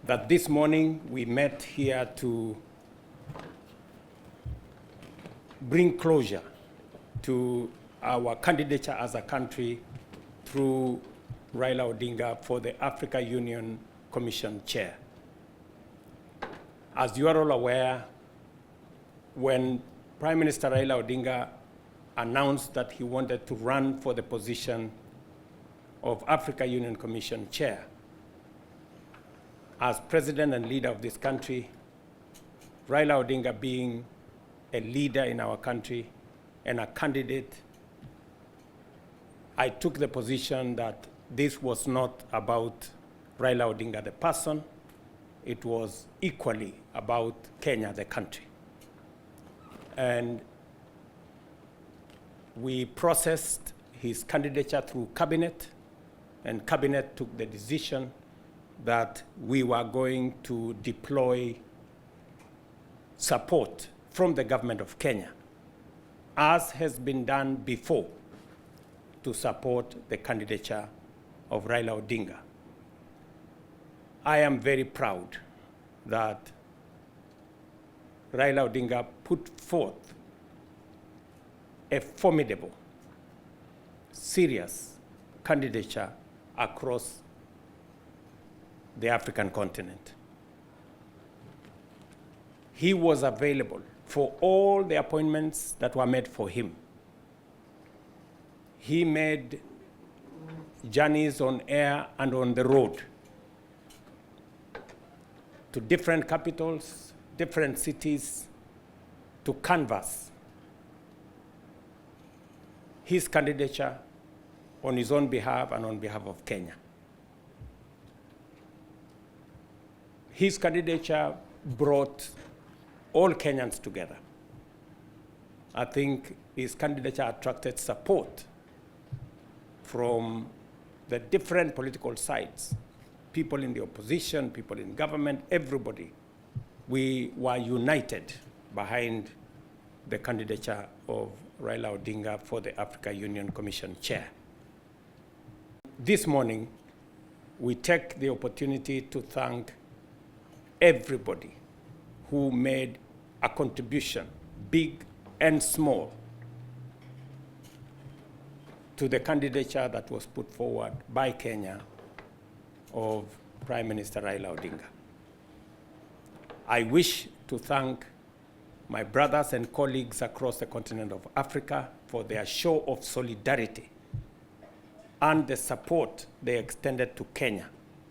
that this morning we met here to bring closure to our candidature as a country through RAILA Odinga for the Africa Union Commission Chair. As you are all aware, when Prime Minister RAILA Odinga announced that he wanted to run for the position of Africa Union Commission Chair, as President and leader of this country, RAILA Odinga being a leader in our country and a candidate, I took the position that this was not about RAILA Odinga the person, it was equally about Kenya the country. And we processed his candidature through cabinet, and cabinet took the decision that we were going to deploy support from the government of Kenya, as has been done before, to support the candidature of RAILA Odinga. I am very proud that RAILA Odinga put forth a formidable, serious candidature across the African continent. He was available for all the appointments that were made for him. He made journeys on air and on the road to different capitals, different cities, to canvass his candidature on his own behalf and on behalf of Kenya. His candidature brought all Kenyans together. I think his candidature attracted support from the different political sides, people in the opposition, people in government, everybody. We were united behind the candidature of RAILA Odinga for the Africa Union Commission Chair. This morning, we take the opportunity to thank everybody who made a contribution, big and small, to the candidature that was put forward by Kenya of Prime Minister RAILA Odinga. I wish to thank my brothers and colleagues across the continent of Africa for their show of solidarity and the support they extended to Kenya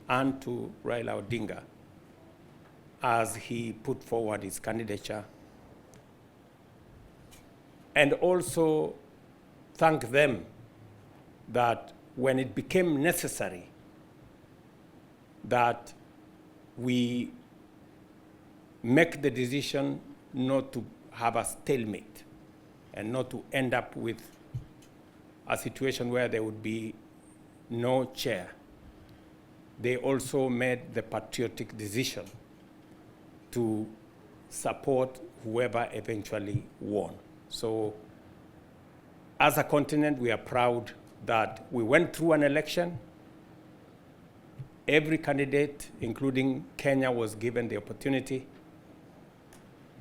and to RAILA Odinga as he put forward his candidature. And also thank them that when it became necessary that we make the decision not to have a stalemate and not to end up with a situation where there would be no chair, they also made the patriotic decision to support whoever eventually won. So as a continent, we are proud that we went through an election. Every candidate, including Kenya, was given the opportunity,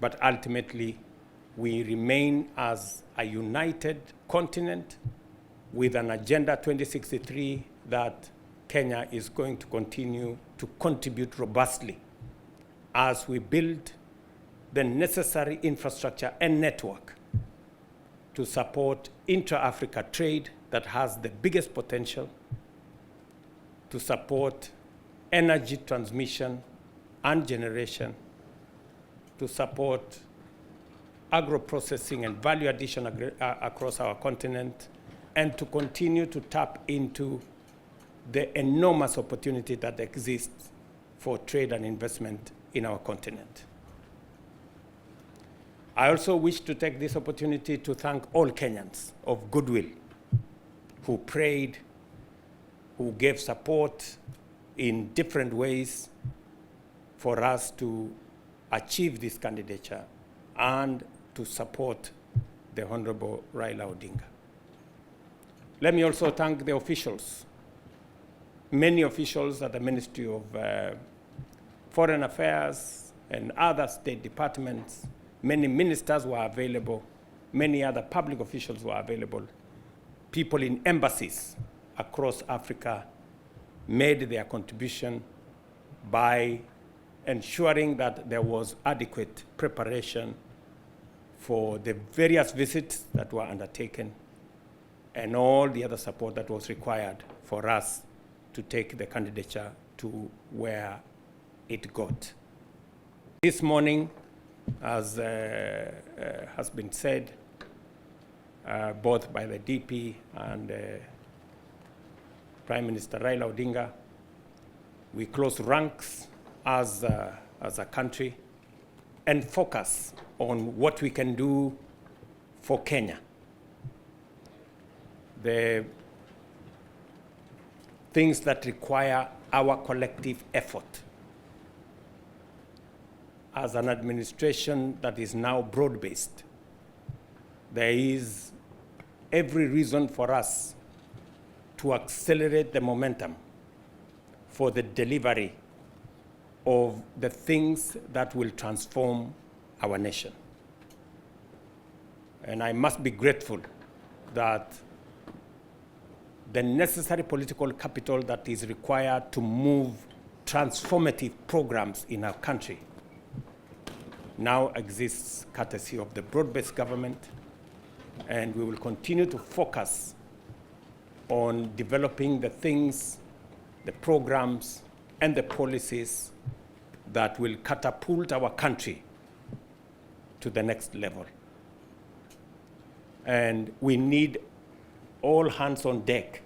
but ultimately we remain as a united continent with an Agenda 2063 that Kenya is going to continue to contribute robustly as we build the necessary infrastructure and network to support intra-Africa trade that has the biggest potential, to support energy transmission and generation, to support agro-processing and value addition across our continent, and to continue to tap into the enormous opportunity that exists for trade and investment in our continent. I also wish to take this opportunity to thank all Kenyans of goodwill who prayed, who gave support in different ways for us to achieve this candidature and to support the Honorable RAILA Odinga. Let me also thank the officials, many officials at the Ministry of Foreign Affairs and other state departments. Many ministers were available. Many other public officials were available. People in embassies across Africa made their contribution by ensuring that there was adequate preparation for the various visits that were undertaken and all the other support that was required for us to take the candidature to where it got. This morning, as has been said, both by the DP and Prime Minister Raila Odinga, we close ranks as a country and focus on what we can do for Kenya. The things that require our collective effort as an administration that is now broad-based. There is every reason for us to accelerate the momentum for the delivery of the things that will transform our nation. And I must be grateful that the necessary political capital that is required to move transformative programs in our country now exists courtesy of the broad-based government, and we will continue to focus on developing the things, the programs, and the policies that will catapult our country to the next level. And we need all hands on deck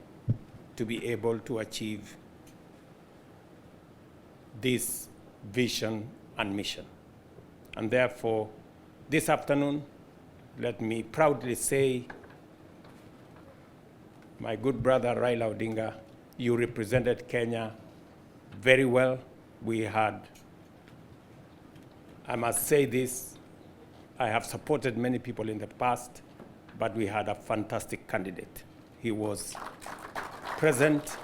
to be able to achieve this vision and mission. And therefore, this afternoon, let me proudly say, my good brother Raila Odinga, you represented Kenya very well. We had, I must say this, I have supported many people in the past, but we had a fantastic candidate. He was present,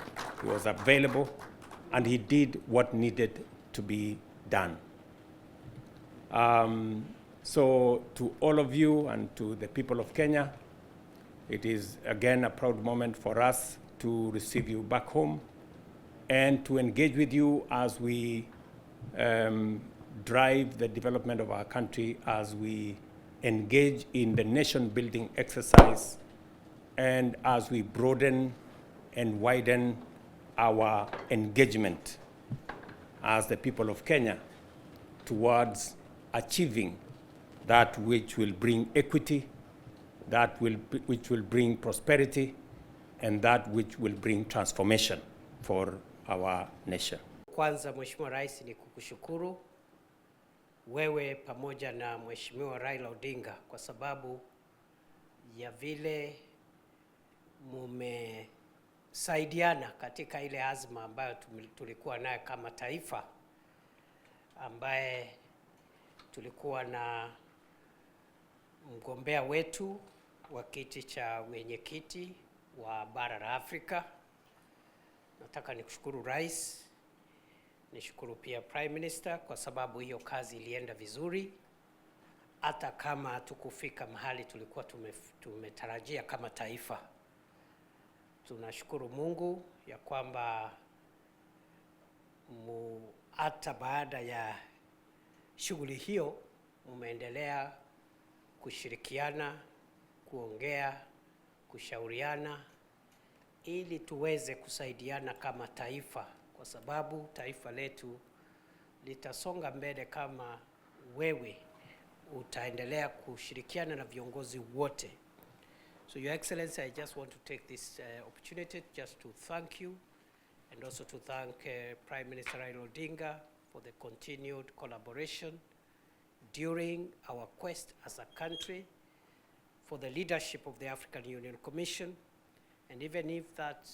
he was available, and he did what needed to be done. So to all of you and to the people of Kenya, it is again a proud moment for us to receive you back home and to engage with you as we drive the development of our country, as we engage in the nation-building exercise, and as we broaden and widen our engagement as the people of Kenya towards achieving that which will bring equity, which will bring prosperity, and that which will bring transformation for our nation. Kwanza Mheshimiwa Rais, ni kukushukuru wewe pamoja na Mheshimiwa Raila Odinga kwa sababu ya vile mumesaidiana katika ile azma ambayo tulikuwa nayo kama taifa, ambaye tulikuwa na mgombea wetu wa kiti cha mwenyekiti wa bara la Afrika. Nataka nikushukuru Rais, nishukuru pia Prime Minister kwa sababu hiyo kazi ilienda vizuri, hata kama hatukufika mahali tulikuwa tumetarajia kama taifa. Tunashukuru Mungu ya kwamba hata baada ya shughuli hiyo umeendelea kushirikiana, kuongea, kushauriana ili tuweze kusaidiana kama taifa, kwa sababu taifa letu litasonga mbele kama wewe utaendelea kushirikiana na viongozi wote. So Your Excellency, I just want to take this opportunity just to thank you and also to thank Prime Minister Raila Odinga for the continued collaboration during our quest as a country for the leadership of the African Union Commission. And even if that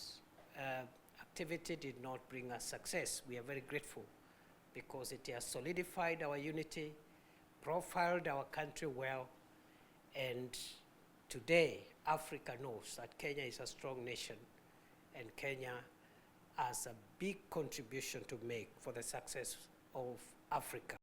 activity did not bring us success, we are very grateful because it has solidified our unity, profiled our country well, and today Africa knows that Kenya is a strong nation and Kenya has a big contribution to make for the success of Africa.